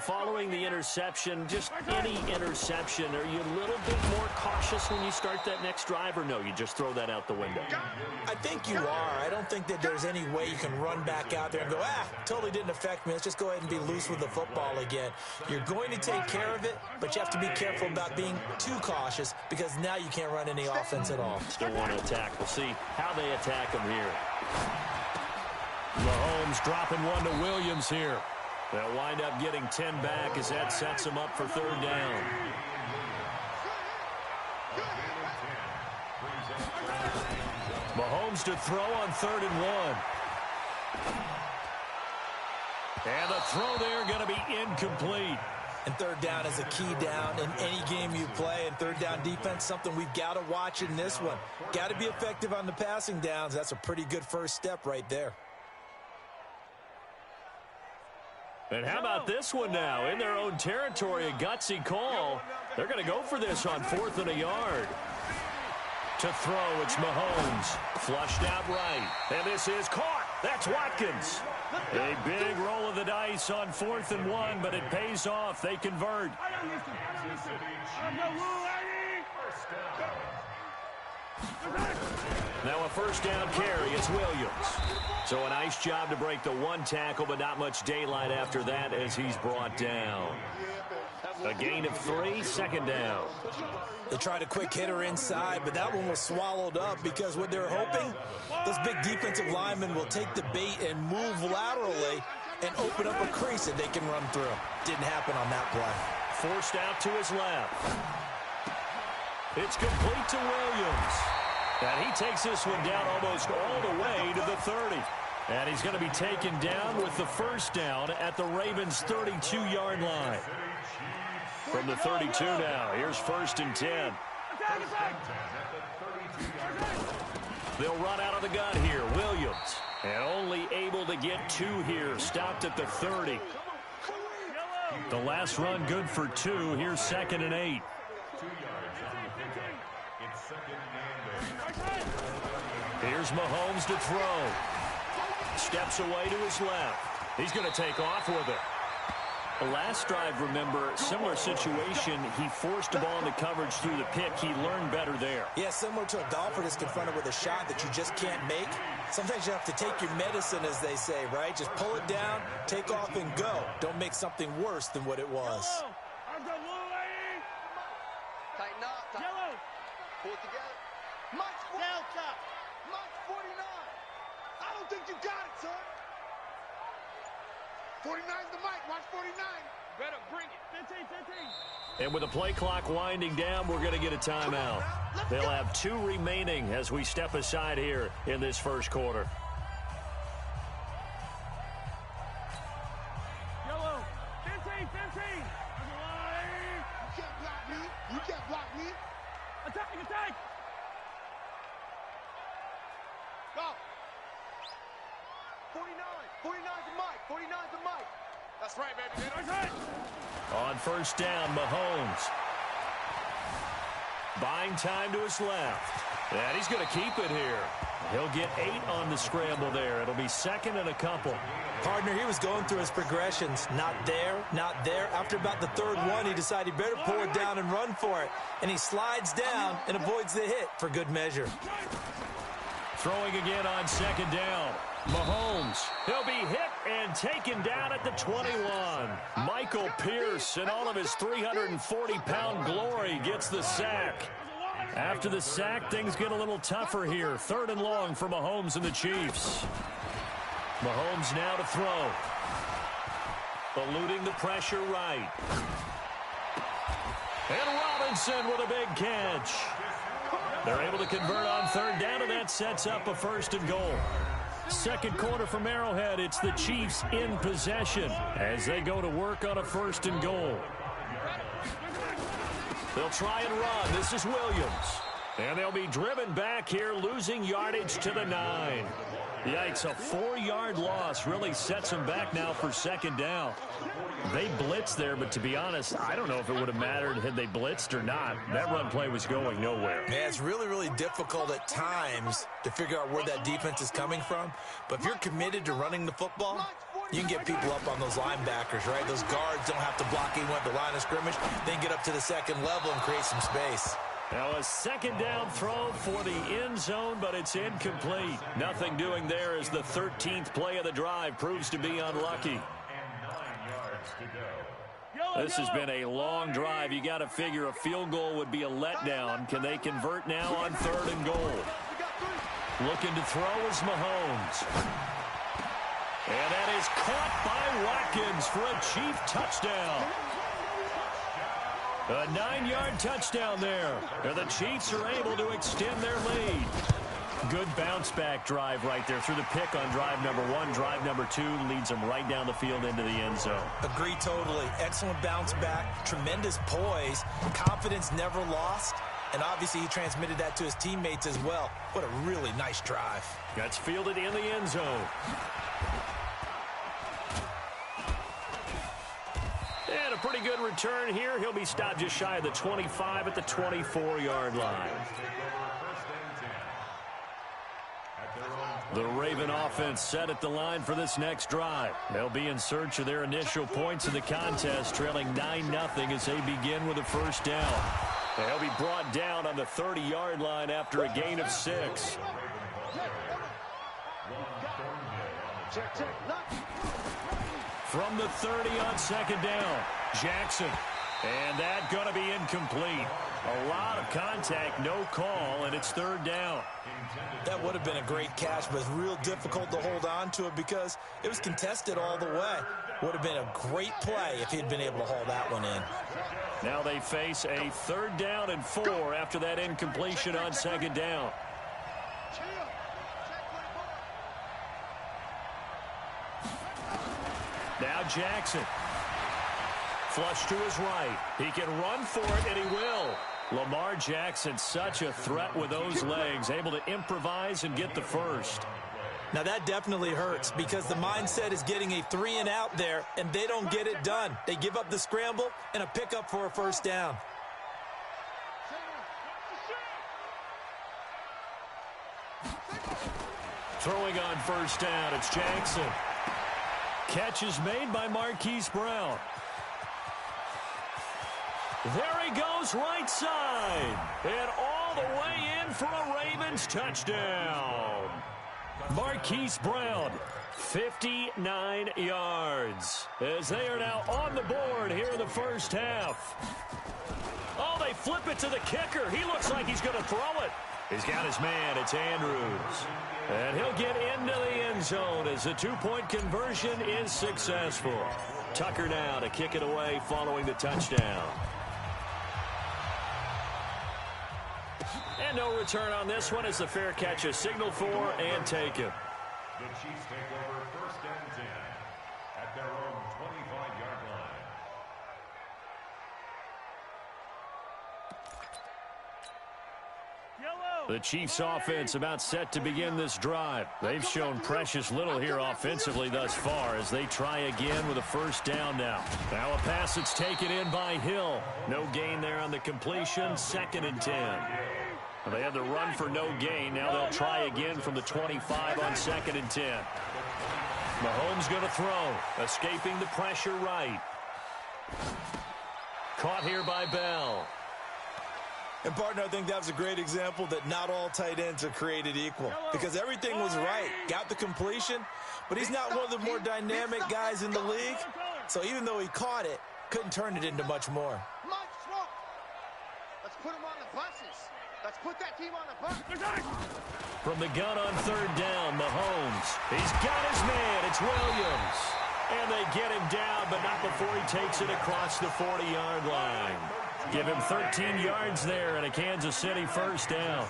following the interception, just any interception, are you a little bit more cautious when you start that next drive, or no, you just throw that out the window? I think you are. I don't think that there's any way you can run back out there and go, totally didn't affect me. Let's just go ahead and be loose with the football again. You're going to take care of it, but you have to be careful about being too cautious because now you can't run any offense at all. Still want to attack. We'll see how they attack him here. Mahomes dropping one to Williams here. They'll wind up getting 10 back as that sets them up for third down. Mahomes to throw on 3rd and 1. And the throw there going to be incomplete. And third down is a key down in any game you play. And third down defense, something we've got to watch in this one. Got to be effective on the passing downs. That's a pretty good first step right there. And how about this one now? In their own territory, a gutsy call. They're going to go for this on 4th and a yard. To throw, it's Mahomes. Flushed out right. And this is caught. That's Watkins. A big roll of the dice on 4th and 1, but it pays off. They convert. Now a first down carry. It's Williams. So a nice job to break the one tackle, but not much daylight after that as he's brought down. A gain of 3, second down. They tried a quick hitter inside, but that one was swallowed up because what they're hoping, those big defensive linemen will take the bait and move laterally and open up a crease that they can run through. Didn't happen on that play. Forced out to his left. It's complete to Williams. And he takes this one down almost all the way to the 30. And he's going to be taken down with the first down at the Ravens' 32-yard line. From the 32 now, here's 1st and 10. They'll run out of the gun here, Williams. And only able to get 2 here, stopped at the 30. The last run good for 2. Here's 2nd and 8. Here's Mahomes to throw. Steps away to his left. He's going to take off with it. The last drive, remember, similar situation. He forced the ball into coverage through the pick. He learned better there. Yeah, similar to a golfer that's confronted with a shot that you just can't make. Sometimes you have to take your medicine, as they say, right? Just pull it down, take off, and go. Don't make something worse than what it was. Tighten up. Yellow. Pull it together. Mike's Delta. Mike's 49. I don't think you got it, son. 49's the mic. Watch 49. Better bring it. 15, 15. And with the play clock winding down, we're going to get a timeout. They'll have 2 remaining as we step aside here in this first quarter. Yellow. 15, 15. You can't block me. You can't block me. Attack, attack. Go. 49. 49's the mic. 49's the mic. That's right, baby. That's right. On first down, Mahomes. Buying time to his left. And he's going to keep it here. He'll get 8 on the scramble there. It'll be 2nd and a couple. Partner, he was going through his progressions. Not there, not there. After about the 3rd one, he decided he better pull it down and run for it. And he slides down and avoids the hit for good measure. Throwing again on 2nd down. Mahomes, he'll be hit and taken down at the 21. Michael Pierce, in all of his 340-pound glory, gets the sack. After the sack, things get a little tougher here. 3rd and long for Mahomes and the Chiefs. Mahomes now to throw. Eluding the pressure right. And Robinson with a big catch. They're able to convert on 3rd down, and that sets up a 1st and goal. Second quarter from Arrowhead. It's the Chiefs in possession as they go to work on a 1st and goal. They'll try and run. This is Williams. And they'll be driven back here, losing yardage to the 9. Yikes, a 4-yard loss really sets them back now for 2nd down. They blitzed there, but to be honest, I don't know if it would have mattered had they blitzed or not. That run play was going nowhere. Yeah, it's really, really difficult at times to figure out where that defense is coming from. But if you're committed to running the football, you can get people up on those linebackers, right? Those guards don't have to block even at the line of scrimmage. Then get up to the second level and create some space. Now a second down throw for the end zone, but it's incomplete. Nothing doing there as the 13th play of the drive proves to be unlucky. This has been a long drive. You got to figure a field goal would be a letdown. Can they convert now on 3rd and goal? Looking to throw is Mahomes. And that is caught by Watkins for a Chief touchdown. A 9-yard touchdown there. And the Chiefs are able to extend their lead. Good bounce-back drive right there through the pick on drive number 1. Drive number 2 leads them right down the field into the end zone. Agree totally. Excellent bounce-back, tremendous poise, confidence never lost, and obviously he transmitted that to his teammates as well. What a really nice drive. That's fielded in the end zone. And a pretty good return here. He'll be stopped just shy of the 25 at the 24-yard line. The Raven offense set at the line for this next drive. They'll be in search of their initial points in the contest, trailing 9-0 as they begin with a first down. They'll be brought down on the 30-yard line after a gain of 6. From the 30 on second down, Jackson. And that's going to be incomplete. A lot of contact, no call, and it's 3rd down. That would have been a great catch, but it's real difficult to hold on to it because it was contested all the way. Would have been a great play if he'd been able to haul that one in. Now they face a 3rd down and 4 after that incompletion on second down. Now Jackson. Flush to his right. He can run for it, and he will. Lamar Jackson, such a threat with those legs, able to improvise and get the first. Now that definitely hurts because the mindset is getting a 3-and-out there, and they don't get it done. They give up the scramble and a pickup for a first down. Throwing on first down, it's Jackson. Catch is made by Marquise Brown. There he goes right side. And all the way in for a Ravens touchdown. Marquise Brown, 59 yards. As they are now on the board here in the first half. Oh, they flip it to the kicker. He looks like he's going to throw it. He's got his man. It's Andrews. And he'll get into the end zone as the 2-point conversion is successful. Tucker now to kick it away following the touchdown. And no return on this one as the fair catch is signaled for and taken. The Chiefs take over 1st and 10 at their own 25-yard line. The Chiefs offense about set to begin this drive. They've shown precious little here offensively thus far as they try again with a first down now. Now a pass that's taken in by Hill. No gain there on the completion. 2nd and 10. They had the run for no gain. Now they'll try again from the 25 on 2nd and 10. Mahomes going to throw. Escaping the pressure right. Caught here by Bell. And, partner, I think that was a great example that not all tight ends are created equal because everything was right. Got the completion, but he's not one of the more dynamic guys in the league. So even though he caught it, couldn't turn it into much more. Let's put him on the buses. Let's put that team on the bus. From the gun on 3rd down, Mahomes. He's got his man. It's Williams. And they get him down, but not before he takes it across the 40-yard line. Give him 13 yards there and a Kansas City first down.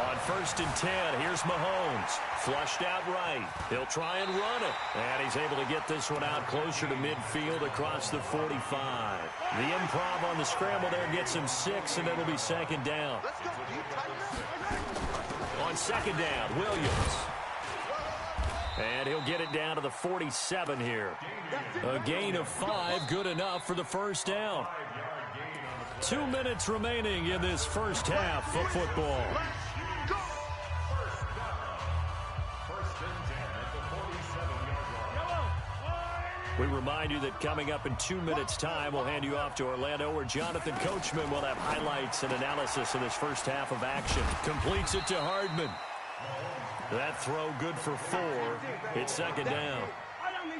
On 1st and 10, here's Mahomes. Flushed out right. He'll try and run it. And he's able to get this one out closer to midfield across the 45. The improv on the scramble there gets him 6, and it'll be 2nd down. On 2nd down, Williams. And he'll get it down to the 47 here. A gain of 5, good enough for the first down. 2 minutes remaining in this first half of football. First and 10 at the We remind you that coming up in 2 minutes' time, we'll hand you off to Orlando, where Jonathan Coachman will have highlights and analysis of this first half of action. Completes it to Hardman. That throw good for 4. It's second down.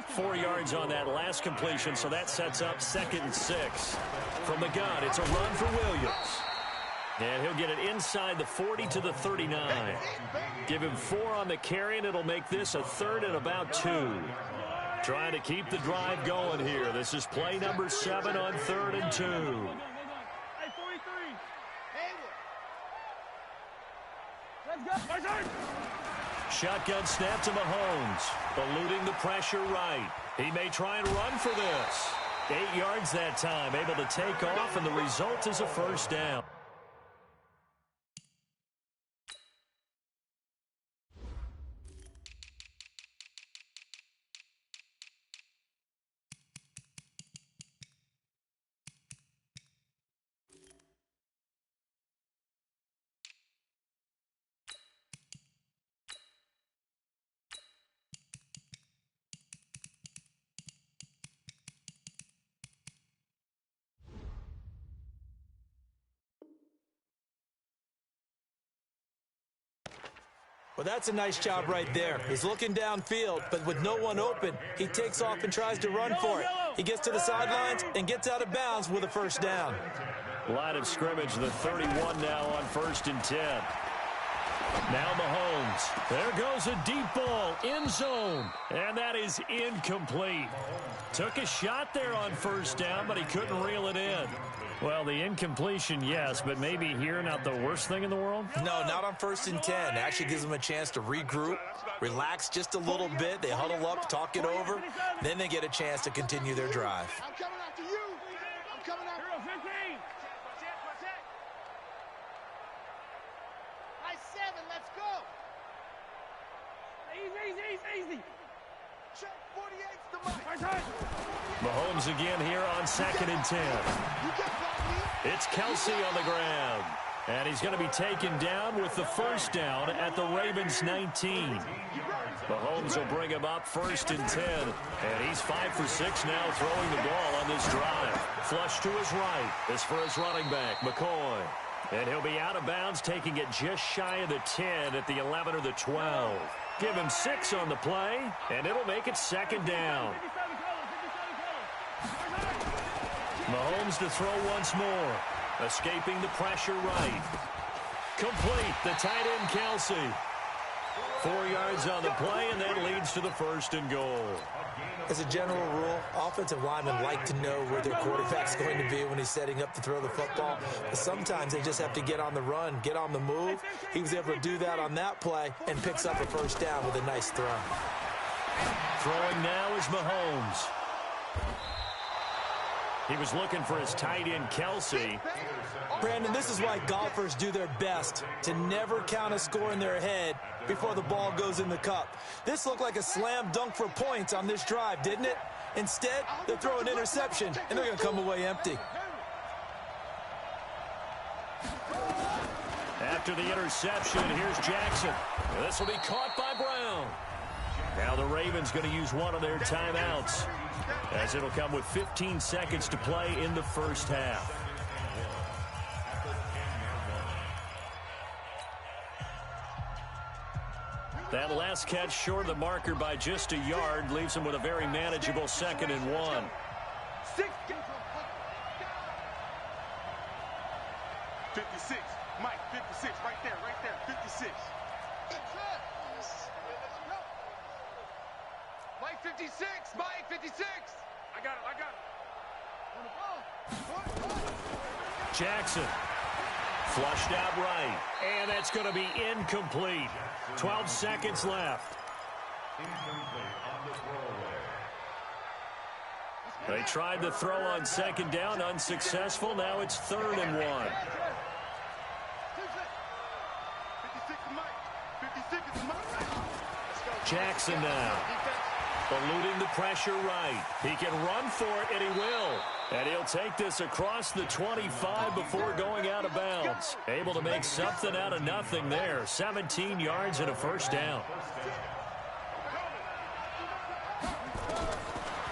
4 yards on that last completion, so that sets up 2nd and 6. From the gun, it's a run for Williams. And he'll get it inside the 40 to the 39. Give him 4 on the carry, and it'll make this a 3rd and about 2. Trying to keep the drive going here. This is play number 7 on 3rd and 2. Let's go. Shotgun snap to Mahomes. Eluding the pressure right. He may try and run for this. 8 yards that time. Able to take off, and the result is a first down. Well, that's a nice job right there. He's looking downfield, but with no one open, he takes off and tries to run for it. He gets to the sidelines and gets out of bounds with a first down. Line of scrimmage, the 31 now on 1st and 10. Now Mahomes. There goes a deep ball, end zone, and that is incomplete. Took a shot there on first down, but he couldn't reel it in. Well, the incompletion, yes, but maybe here not the worst thing in the world? No, not on 1st and 10. It actually gives them a chance to regroup, relax just a little bit. They huddle up, talk it over. Then they get a chance to continue their drive. I'm coming after you. I'm coming after you. 15. Nice 7. Let's go. Easy. Check 48's the mic. Right side. Mahomes again here on 2nd and 10. You get by me. It's Kelsey on the ground. And he's going to be taken down with the first down at the Ravens 19. Mahomes will bring him up 1st and 10. And he's 5 for 6 now throwing the ball on this drive. Flush to his right. This for his running back, McCoy. And he'll be out of bounds, taking it just shy of the 10 at the 11 or the 12. Give him 6 on the play, and it'll make it 2nd down. Mahomes to throw once more. Escaping the pressure right. Complete, the tight end Kelsey. 4 yards on the play, and that leads to the 1st and goal. As a general rule, offensive linemen like to know where their quarterback's going to be when he's setting up to throw the football. But sometimes they just have to get on the run, get on the move. He was able to do that on that play and picks up a first down with a nice throw. Throwing now is Mahomes. He was looking for his tight end, Kelsey. Brandon, this is why golfers do their best to never count a score in their head before the ball goes in the cup. This looked like a slam dunk for points on this drive, didn't it? Instead, they throw an interception, and they're going to come away empty. After the interception, here's Jackson. This will be caught by Brown. Now the Ravens going to use one of their timeouts, as it'll come with 15 seconds to play in the first half. That last catch short of the marker by just a yard leaves him with a very manageable 2nd and 1. 56. Mike, 56. Right there. 56. Mike, 56. Mike, 56. I got it. Jackson. Flushed out right. And that's going to be incomplete. 12 seconds left. They tried the throw on 2nd down, unsuccessful. Now it's 3rd and 1. 56 is Mike. Jackson now. Eluding the pressure right. He can run for it, and he will. And he'll take this across the 25 before going out of bounds. Able to make something out of nothing there. 17 yards and a first down.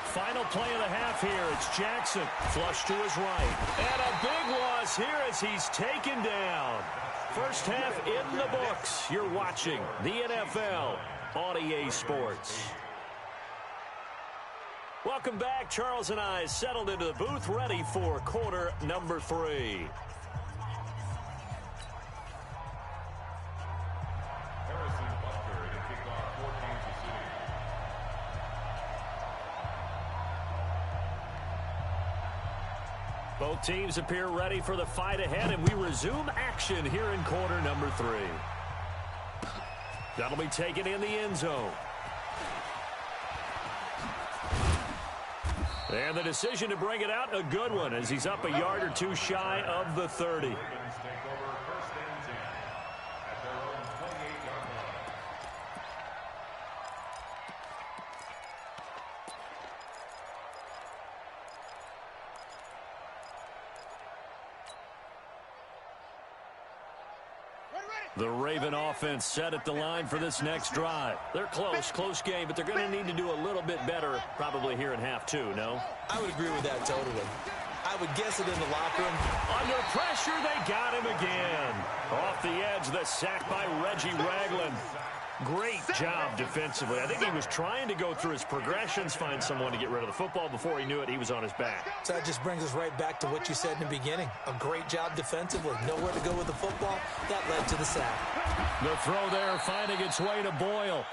Final final play of the half here. It's Jackson, flush to his right. And a big loss here as he's taken down. First half in the books. You're watching the NFL on EA Sports. Welcome back. Charles and I settled into the booth, ready for quarter number 3. Both teams appear ready for the fight ahead, and we resume action here in quarter number 3. That'll be taken in the end zone. And the decision to bring it out, a good one, as he's up a yard or two shy of the 30. The Raven offense set at the line for this next drive. They're close game, but they're going to need to do a little bit better probably here in half 2, no? I would agree with that totally. I would guess it in the locker room. Under pressure, they got him again. Off the edge, the sack by Reggie Ragland. Great job defensively. I think he was trying to go through his progressions, find someone to get rid of the football. Before he knew it, he was on his back. So that just brings us right back to what you said in the beginning. A great job defensively. Nowhere to go with the football. That led to the sack. The throw there finding its way to Boyle.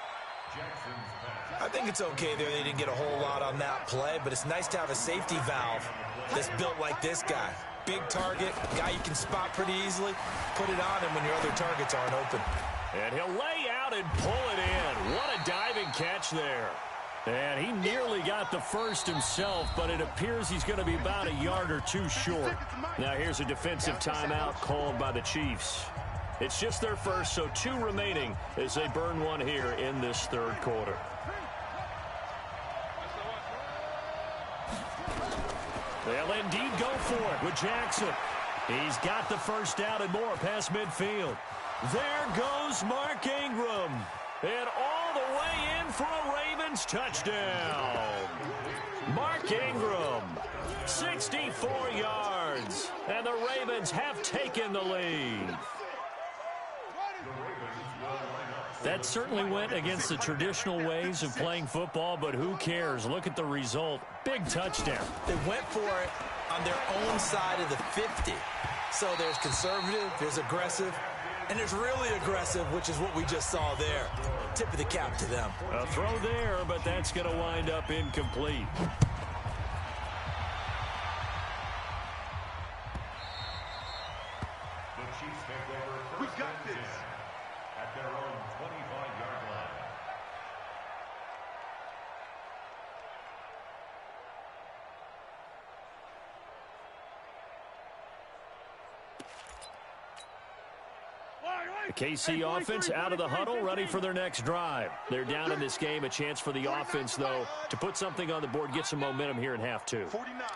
I think it's okay there. They didn't get a whole lot on that play, but it's nice to have a safety valve that's built like this guy. Big target, guy you can spot pretty easily. Put it on him when your other targets aren't open. And he'll lay out and pull it in. What a diving catch there. And he nearly got the first himself, but it appears he's going to be about a yard or two short. Now here's a defensive timeout called by the Chiefs. It's just their first, so 2 remaining as they burn one here in this third quarter. They'll indeed go for it with Jackson. He's got the first down and more past midfield. There goes Mark Ingram. And all the way in for a Ravens touchdown. Mark Ingram, 64 yards. And the Ravens have taken the lead. That certainly went against the traditional ways of playing football, but who cares? Look at the result. Big touchdown. They went for it on their own side of the 50. So there's conservative, there's aggressive, and there's really aggressive, which is what we just saw there. Tip of the cap to them. A throw there, but that's going to wind up incomplete. We got this. At their own 25-yard line. The KC offense out of the huddle, ready for their next drive. They're down in this game. A chance for the offense, though, to put something on the board, get some momentum here in half 2.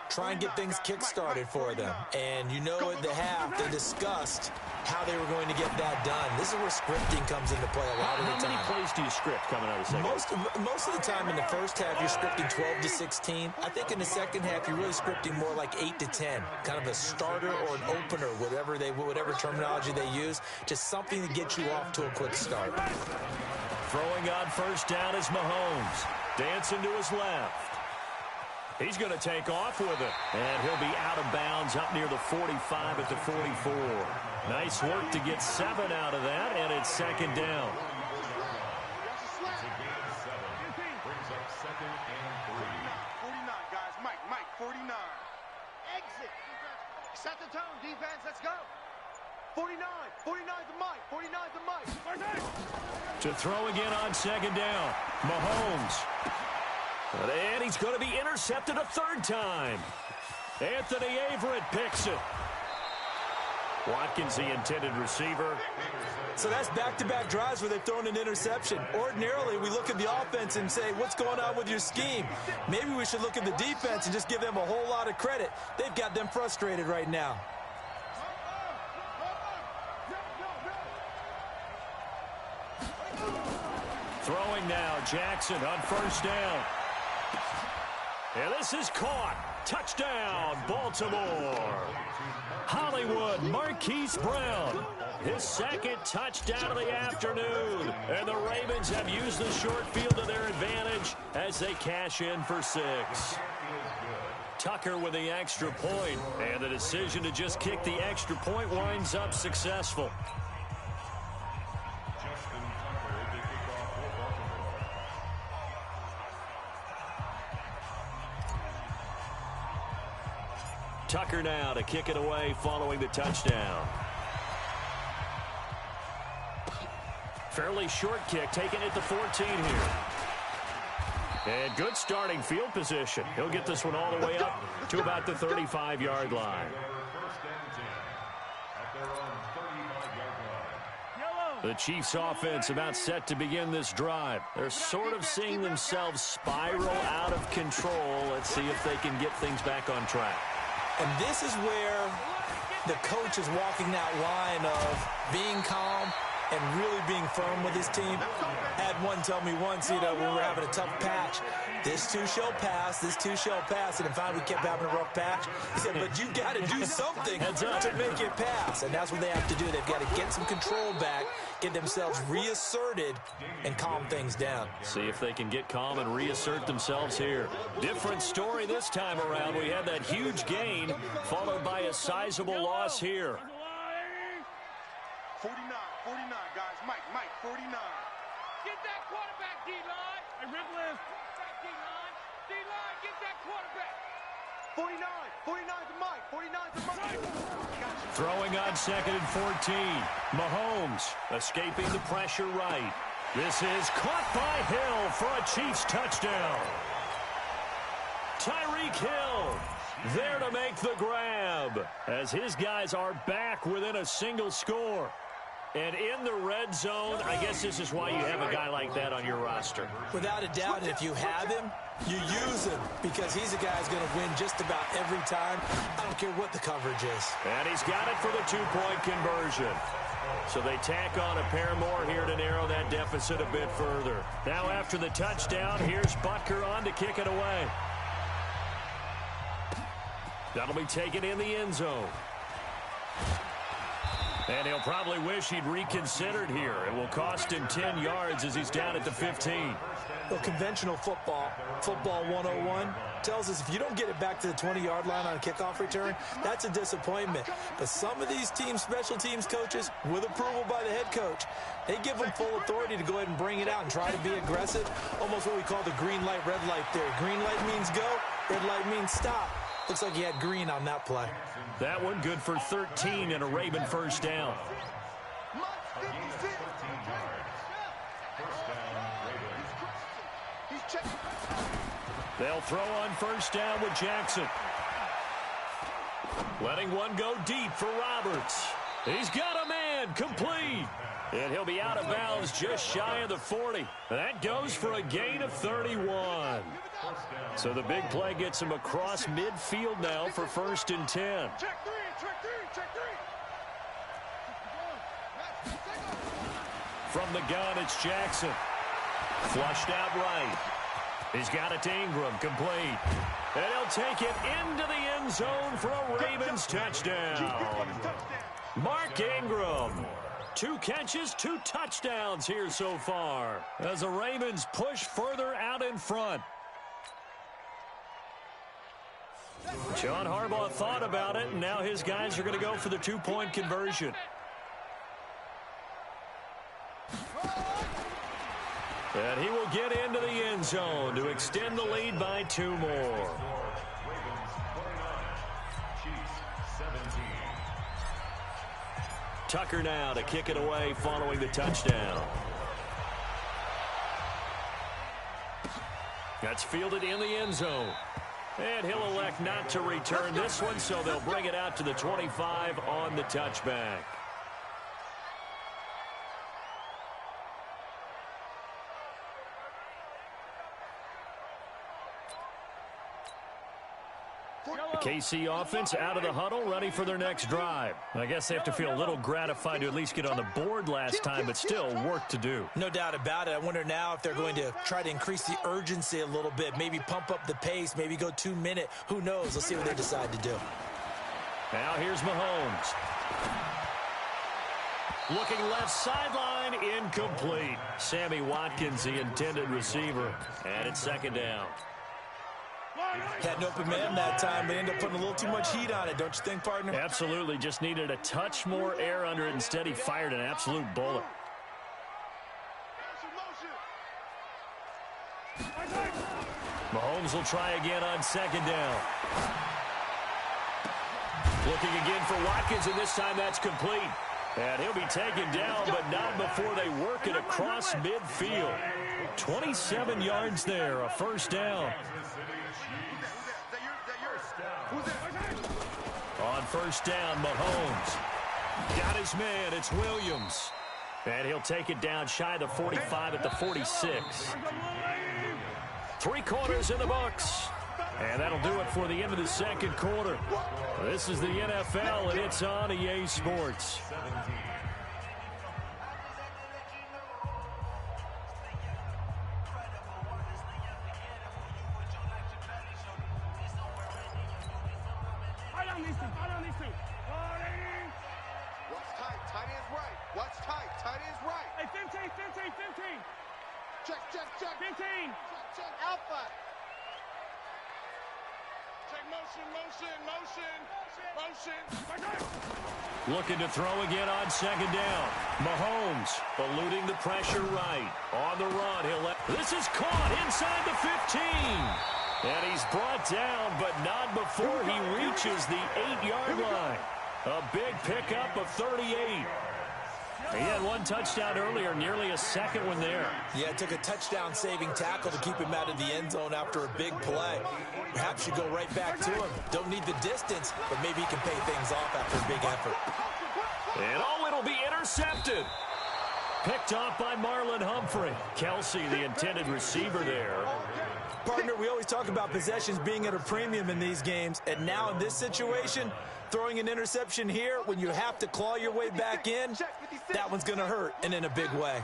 Try and get things kick-started for them. And you know at the half, they discussed how they were going to get that done. This is where scripting comes into play a lot of the time. How many plays do you script coming out of the second? Most of the time in the first half, you're scripting 12 to 16. I think in the second half, you're really scripting more like 8 to 10. Kind of a starter or an opener, whatever terminology they use. Just something to get you off to a quick start. Throwing on first down is Mahomes. Dancing to his left. He's going to take off with it. And he'll be out of bounds up near the 45 at the 44. Nice work to get 7 out of that, and it's second down. It's a gain of 7. Brings up second and 3. 49, guys. Mike, 49. Exit. Set the tone, defense. Let's go. 49 to Mike. 49 to Mike. To throw again on second down. Mahomes. And he's going to be intercepted a third time. Anthony Averett picks it. Watkins, the intended receiver. So that's back-to-back drives where they've thrown an interception. Ordinarily, we look at the offense and say, what's going on with your scheme? Maybe we should look at the defense and just give them a whole lot of credit. They've got them frustrated right now. Throwing now, Jackson on first down. And this is caught. Touchdown, Baltimore. Hollywood Marquise Brown, his second touchdown of the afternoon. And the Ravens have used the short field to their advantage as they cash in for 6. Tucker with the extra point, and the decision to just kick the extra point winds up successful. Tucker now to kick it away following the touchdown. Fairly short kick taken at the 14 here. And good starting field position. He'll get this one all the way up to about the 35-yard line. The Chiefs offense about set to begin this drive. They're sort of seeing themselves spiral out of control. Let's see if they can get things back on track. And this is where the coach is walking that line of being calm and really being firm with his team. Had one tell me once, when we were having a tough patch, this too shall pass, this too shall pass. And finally we kept having a rough patch. He said, but you got to do something to make it pass. And that's what they have to do. They've got to get some control back, get themselves reasserted, and calm things down. See if they can get calm and reassert themselves here. Different story this time around. We had that huge gain followed by a sizable loss here. 49, guys. Mike, 49. Get that quarterback, D-line. Hey, Ripple is. D-line. D-line, get that quarterback. 49 to Mike. 49 to Mike. Throwing on 2nd and 14. Mahomes escaping the pressure right. This is caught by Hill for a Chiefs touchdown. Tyreek Hill there to make the grab as his guys are back within a single score. And in the red zone, I guess this is why you have a guy like that on your roster. Without a doubt, and if you have him, you use him because he's a guy who's going to win just about every time. I don't care what the coverage is. And he's got it for the 2-point conversion. So they tack on a pair more here to narrow that deficit a bit further. Now after the touchdown, here's Butker on to kick it away. That'll be taken in the end zone. And he'll probably wish he'd reconsidered here. It will cost him 10 yards as he's down at the 15. Well, conventional football 101, tells us if you don't get it back to the 20-yard line on a kickoff return, that's a disappointment. But some of these teams, special teams coaches, with approval by the head coach, they give them full authority to go ahead and bring it out and try to be aggressive. Almost what we call the green light, red light theory. Green light means go, red light means stop. Looks like he had green on that play. That one good for 13 and a Raven first down. They'll throw on first down with Jackson. Letting one go deep for Roberts. He's got a man, complete. And he'll be out of bounds just shy of the 40. That goes for a gain of 31. So the big play gets him across midfield now for 1st and 10. From the gun, it's Jackson. Flushed out right. He's got it to Ingram, complete. And he'll take it into the end zone for a Ravens touchdown. Mark Ingram. 2 catches, 2 touchdowns here so far as the Ravens push further out in front. John Harbaugh thought about it, and now his guys are going to go for the 2-point conversion. And he will get into the end zone to extend the lead by 2 more. Tucker now to kick it away following the touchdown. That's fielded in the end zone. And he'll elect not to return this one, so they'll bring it out to the 25 on the touchback. The KC offense out of the huddle, ready for their next drive. I guess they have to feel a little gratified to at least get on the board last time, but still work to do. No doubt about it. I wonder now if they're going to try to increase the urgency a little bit, maybe pump up the pace, maybe go 2 minute. Who knows? Let's see what they decide to do. Now here's Mahomes. Looking left sideline, incomplete. Sammy Watkins, the intended receiver, and it's second down. Had an open man that time, but ended up putting a little too much heat on it, don't you think, partner? Absolutely. Just needed a touch more air under it. Instead, he fired an absolute bullet. Mahomes will try again on second down. Looking again for Watkins, and this time that's complete. And he'll be taken down, but not before they work it across midfield. 27 yards there, a first down. On first down, Mahomes. Got his man, it's Williams. And he'll take it down shy of the 45 at the 46. 3 quarters in the books. And that'll do it for the end of the second quarter. This is the NFL, and it's on EA Sports. What's tight? Tight end's right. What's tight? Tight end's right. Hey, 15. Check. 15. Check. Alpha. Check motion. Looking to throw again on second down. Mahomes eluding the pressure right. On the run, this is caught inside the 15. And he's brought down, but not before he reaches the 8-yard line. A big pickup of 38. He had 1 touchdown earlier, nearly a second one there. Yeah, it took a touchdown-saving tackle to keep him out of the end zone after a big play. Perhaps you go right back to him. Don't need the distance, but maybe he can pay things off after a big effort. And it'll be intercepted. Picked off by Marlon Humphrey. Kelsey, the intended receiver there. Partner, we always talk about possessions being at a premium in these games, and now in this situation, throwing an interception here when you have to claw your way back in, that one's going to hurt, and in a big way.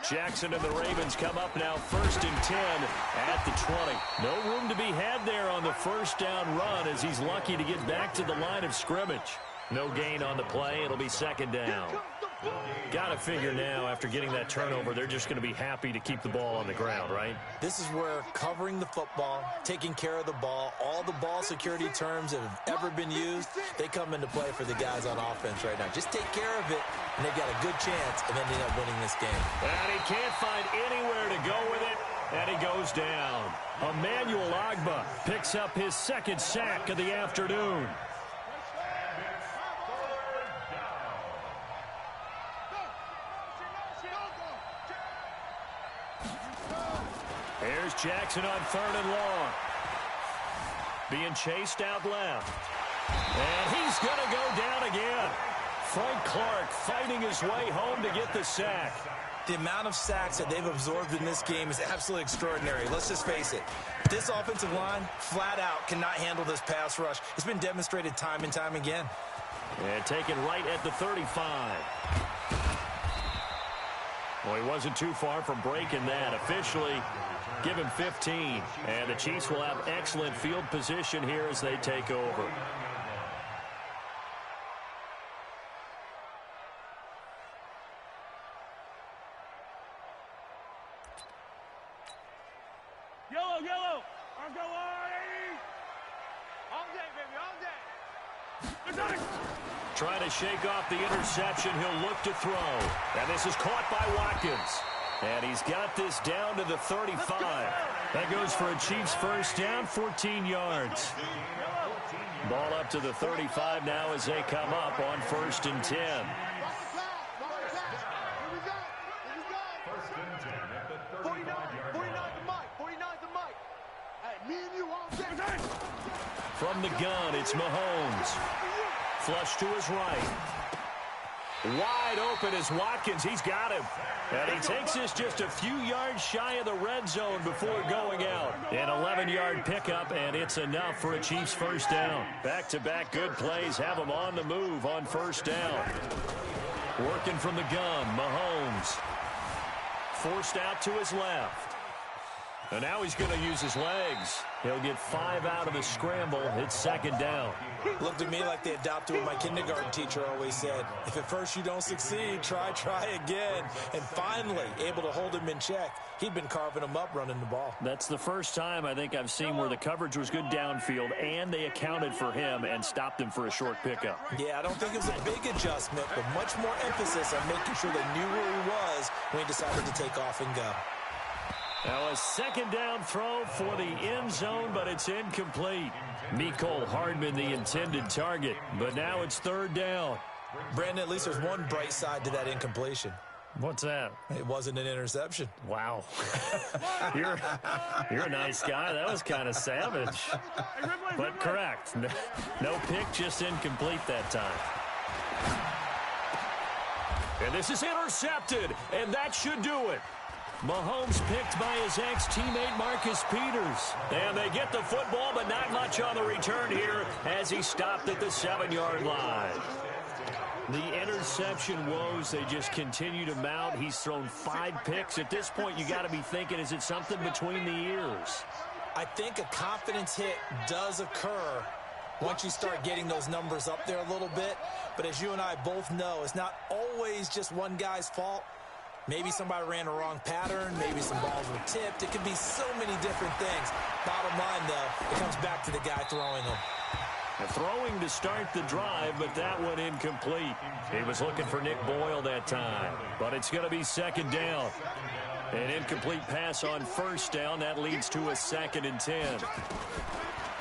Jackson and the Ravens come up now 1st and 10 at the 20. No room to be had there on the first down run as he's lucky to get back to the line of scrimmage. No gain on the play. It'll be second down. Got to figure now, after getting that turnover, they're just going to be happy to keep the ball on the ground, right? This is where covering the football, taking care of the ball, all the ball security terms that have ever been used, they come into play for the guys on offense right now. Just take care of it, and they've got a good chance of ending up winning this game. And he can't find anywhere to go with it, and he goes down. Emmanuel Ogbah picks up his 2nd sack of the afternoon. Here's Jackson on 3rd and long. Being chased out left. And he's going to go down again. Frank Clark fighting his way home to get the sack. The amount of sacks that they've absorbed in this game is absolutely extraordinary. Let's just face it. This offensive line, flat out, cannot handle this pass rush. It's been demonstrated time and time again. And taken right at the 35. Well, he wasn't too far from breaking that. Officially, give him 15. And the Chiefs will have excellent field position here as they take over. Yellow. Arms go wide. All day, baby, all day. Trying to shake off the interception. He'll look to throw. And this is caught by Watkins. And he's got this down to the 35. That goes for a Chiefs first down, 14 yards. Ball up to the 35 now as they come up on 1st and 10. From the gun, it's Mahomes. Flush to his right. Wide open is Watkins. He's got him. And he takes this just a few yards shy of the red zone before going out. An 11-yard pickup, and it's enough for a Chiefs first down. Back-to-back good plays have him on the move on first down. Working from the gun, Mahomes. Forced out to his left. And now he's going to use his legs. He'll get 5 out of the scramble. It's second down. Looked to me like they adopted what my kindergarten teacher always said. If at first you don't succeed, try again. And finally, able to hold him in check. He'd been carving him up running the ball. That's the first time I think I've seen where the coverage was good downfield, and they accounted for him and stopped him for a short pickup. Yeah, I don't think it was a big adjustment, but much more emphasis on making sure they knew where he was when he decided to take off and go. Now a second down throw for the end zone, but it's incomplete. Mecole Hardman, the intended target, but now it's third down. Brandon, at least there's one bright side to that incompletion. What's that? It wasn't an interception. Wow. You're a nice guy. That was kind of savage. But correct. No pick, just incomplete that time. And this is intercepted, and that should do it. Mahomes picked by his ex-teammate Marcus Peters. And they get the football, but not much on the return here as he stopped at the 7-yard line. The interception woes, they just continue to mount. He's thrown 5 picks. At this point, you got to be thinking, is it something between the ears? I think a confidence hit does occur once you start getting those numbers up there a little bit. But as you and I both know, it's not always just one guy's fault. Maybe somebody ran a wrong pattern. Maybe some balls were tipped. It could be so many different things. Bottom line, though, it comes back to the guy throwing them. Throwing to start the drive, but that one incomplete. He was looking for Nick Boyle that time, but it's going to be second down. An incomplete pass on first down. That leads to a 2nd and 10.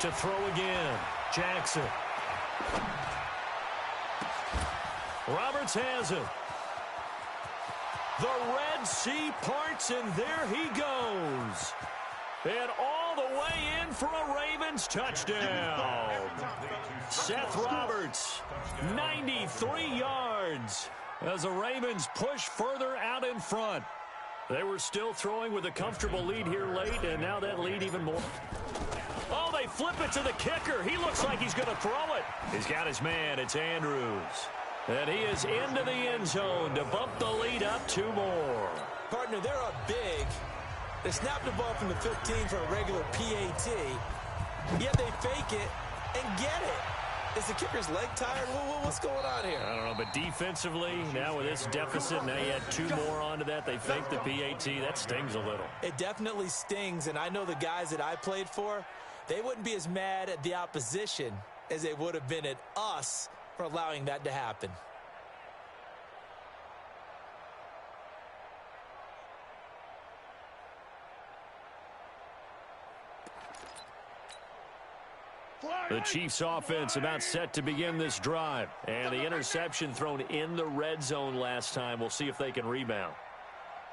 To throw again, Jackson. Roberts has it. The Red Sea parts, and there he goes. And all the way in for a Ravens touchdown. Seth Roberts, 93 yards, as the Ravens push further out in front. They were still throwing with a comfortable lead here late, and now that lead even more. Oh, they flip it to the kicker. He looks like he's going to throw it. He's got his man. It's Andrews. And he is into the end zone to bump the lead up 2 more. Partner, they're up big. They snap the ball from the 15 for a regular PAT, yet they fake it and get it. Is the kicker's leg tired? What's going on here? I don't know, but defensively, now with this deficit, now you add 2 more onto that. They fake the PAT. That stings a little. It definitely stings, and I know the guys that I played for, they wouldn't be as mad at the opposition as they would have been at us for allowing that to happen. The Chiefs offense about set to begin this drive. And the interception thrown in the red zone last time. We'll see if they can rebound.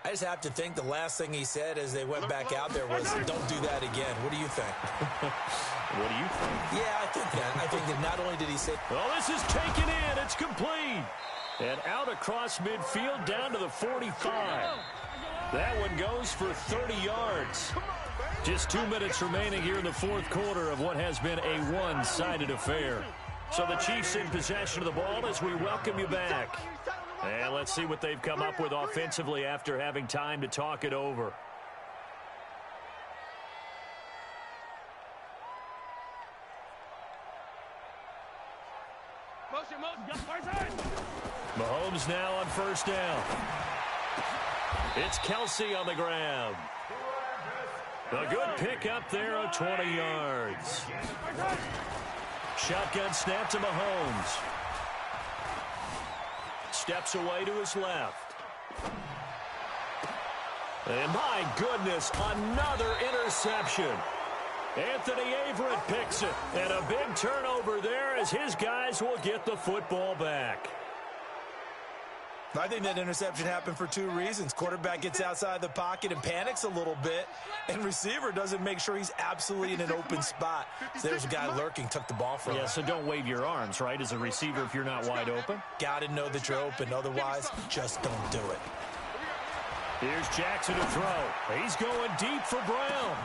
I just have to think the last thing he said as they went back out there was, don't do that again. What do you think? What do you think? Yeah, I think that. I think that not only did he say... Well, this is taken in. It's complete. And out across midfield down to the 45. That one goes for 30 yards. Just 2 minutes remaining here in the fourth quarter of what has been a one-sided affair. So the Chiefs in possession of the ball as we welcome you back. And let's see what they've come up with offensively after having time to talk it over. Mahomes now on first down. It's Kelsey on the grab. A good pickup there of 20 yards. Shotgun snap to Mahomes. Steps away to his left. And my goodness, another interception. Anthony Averett picks it. And a big turnover there as his guys will get the football back. I think that interception happened for two reasons. Quarterback gets outside the pocket and panics a little bit, and receiver doesn't make sure he's absolutely in an open spot. So there's a guy lurking, took the ball from him. Yeah, so don't wave your arms, right, as a receiver if you're not wide open. Got to know that you're open. Otherwise, just don't do it. Here's Jackson to throw. He's going deep for Brown.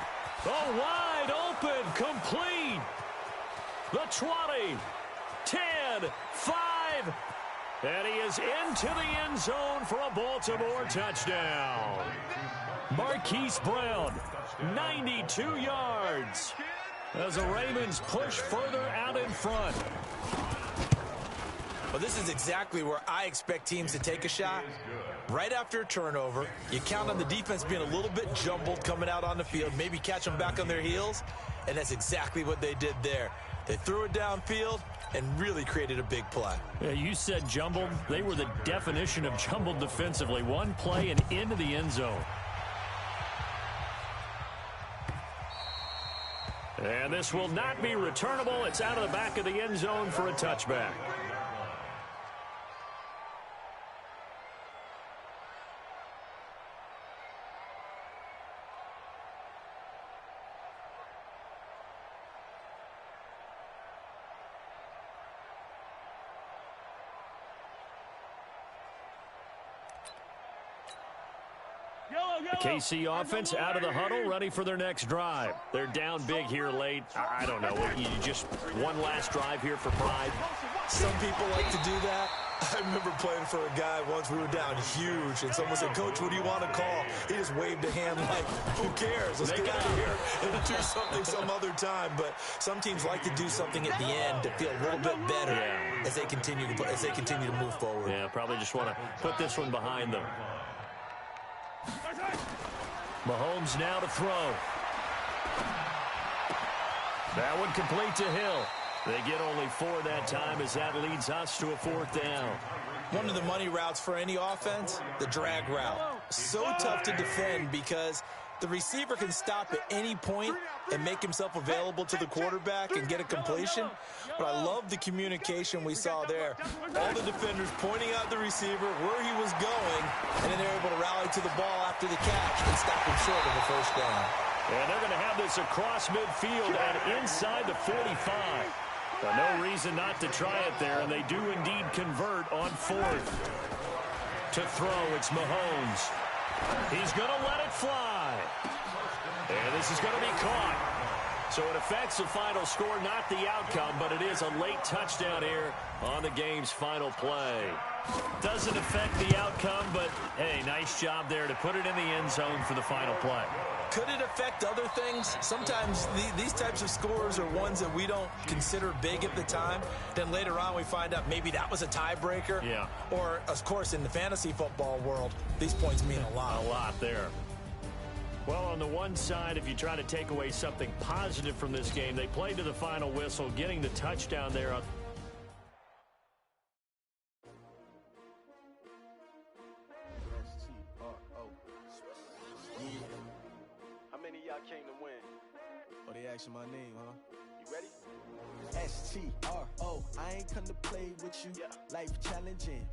Oh, wide open, complete. The 20, 10, 5. And he is into the end zone for a Baltimore touchdown. Marquise Brown, 92 yards. As the Ravens push further out in front. Well, this is exactly where I expect teams to take a shot. Right after a turnover, you count on the defense being a little bit jumbled coming out on the field, maybe catch them back on their heels, and that's exactly what they did there. They threw it downfield and really created a big play. Yeah, you said jumbled. They were the definition of jumbled defensively. One play and into the end zone. And this will not be returnable. It's out of the back of the end zone for a touchback. The KC offense out of the huddle, ready for their next drive. They're down big here late. I don't know. You just one last drive here for pride. Some people like to do that. I remember playing for a guy once. We were down huge, and someone said, "Coach, what do you want to call?" He just waved a hand like, "Who cares? Let's get out of here and do something some other time." But some teams like to do something at the end to feel a little bit better as they continue to move forward. Yeah, probably just want to put this one behind them. Mahomes now to throw. That one complete to Hill. They get only 4 that time as that leads us to a 4th down. One of the money routes for any offense, the drag route. So tough to defend because the receiver can stop at any point and make himself available to the quarterback and get a completion. But I love the communication we saw there. All the defenders pointing out the receiver where he was going, and then they're able to rally to the ball after the catch and stop him short of a first down. And they're going to have this across midfield and inside the 45. No reason not to try it there, and they do indeed convert on 4th. To throw, it's Mahomes. He's going to let it fly. And this is going to be caught. So it affects the final score, not the outcome, but it is a late touchdown here on the game's final play. Doesn't affect the outcome, but, hey, nice job there to put it in the end zone for the final play. Could it affect other things? Sometimes these types of scores are ones that we don't consider big at the time. Then later on we find out maybe that was a tiebreaker. Yeah. Or, of course, in the fantasy football world, these points mean a lot. A lot there. Well, on the one side, if you try to take away something positive from this game, they played to the final whistle, getting the touchdown there. How many of y'all came to win? Oh, they asking my name, huh? You ready? STRO, I ain't come to play with you. Yeah. Life challenging.